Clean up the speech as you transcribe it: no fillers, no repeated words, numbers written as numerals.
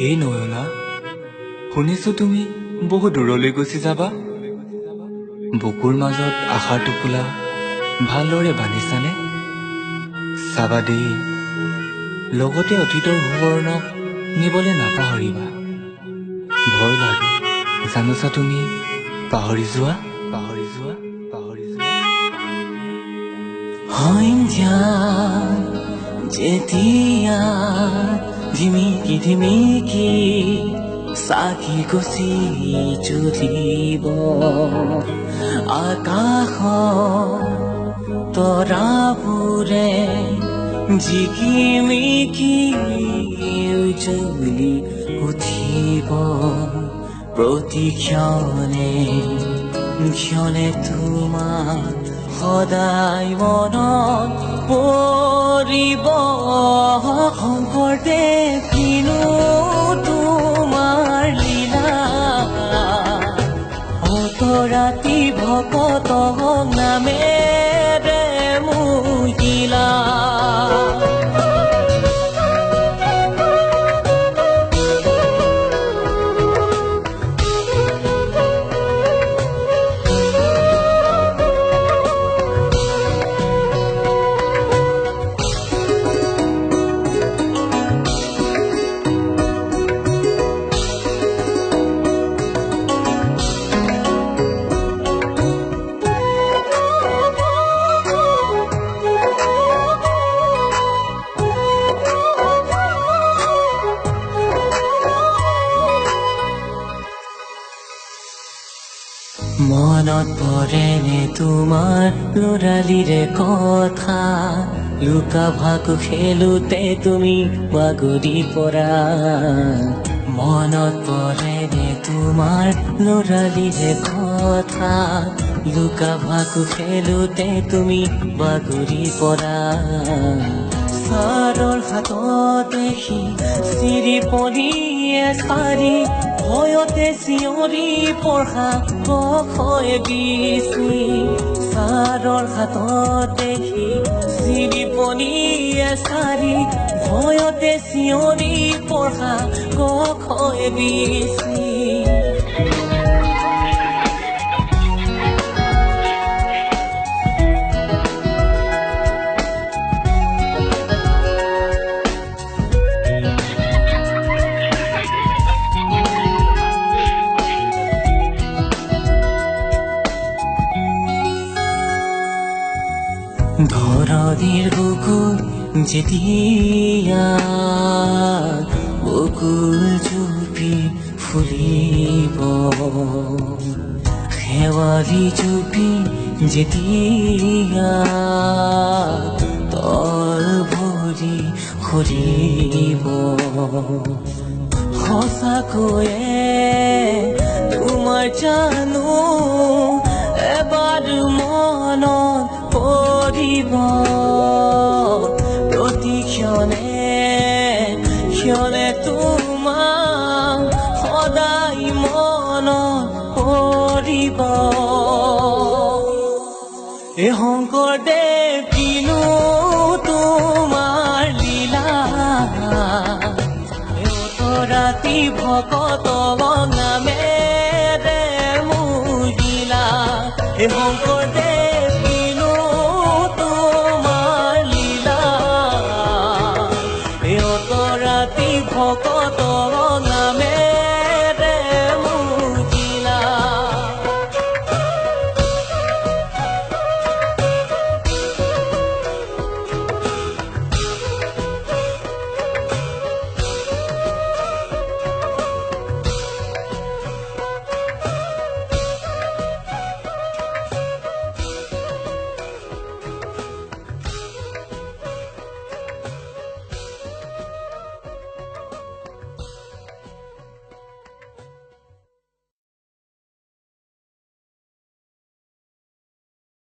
এই নয়না, শুনিছো তুমি বহু দূৰলৈ গুচি যাবা। বুকুৰ মাজত আশাৰ টোপোলা ভালদৰে বান্ধিছানে? চাবা দেই, লগতে অতীতৰ সুবৰ্ণক নিবলৈ নাপাহৰিবা। ভয় লাগে জানোছা তুমি, পাহৰি যোৱা। সন্ধ্যা যেতিয়া ধিমিকি চাকি গছি জ্বলিব, আকাশ তৰাবোৰে জিকিমিকি উজ্বলি উঠিব, প্ৰতি ক্ষণে তোমাৰ সদায় মনত পৰিব। শংকৰদেৱ কিনো তোমাৰ লীলা, অতৰাতি ভকত নামেৰে মুহিলা। মনত পৰেনে তোমাৰ ল'ৰালিৰে কথা, লুকা ভাকু খেলোতে তুমি বাগৰি পৰা। মনত পৰেনে তোমাৰ ল'ৰালিৰে কথা, লুকা ভাকু খেলোতে তুমি বাগৰি পৰা। ছাৰৰ হাতত দেখি চিৰি পলিয়ে চাৰি, ভয়তে চিঞৰি পঢ়া কখয়ে বিচি। ছাৰৰ হাতত দেখি চিৰি পলিয়ে চাৰি, ভয়তে চিঞৰি পঢ়া কখয়ে বিচি। ধৰণিৰ বুকুল যেতিয়া বুকুল জুপি ফুলিব, শেৱালি জুপি যেতিয়া তল ভৰি সৰিব, সঁচাকৈয়ে তোমাৰ জানো এবাৰ মনত পৰিব, প্ৰতি ক্ষণে তোমাক সদায় মনত পৰিব। এ শংকৰদেৱ কিনো তোমাৰ লীলা, অতৰাতি ভকত নামেৰে মুহিলা। এ শংকৰদেৱ কিনো তোমাৰ লীলা, অতৰাতি ভকত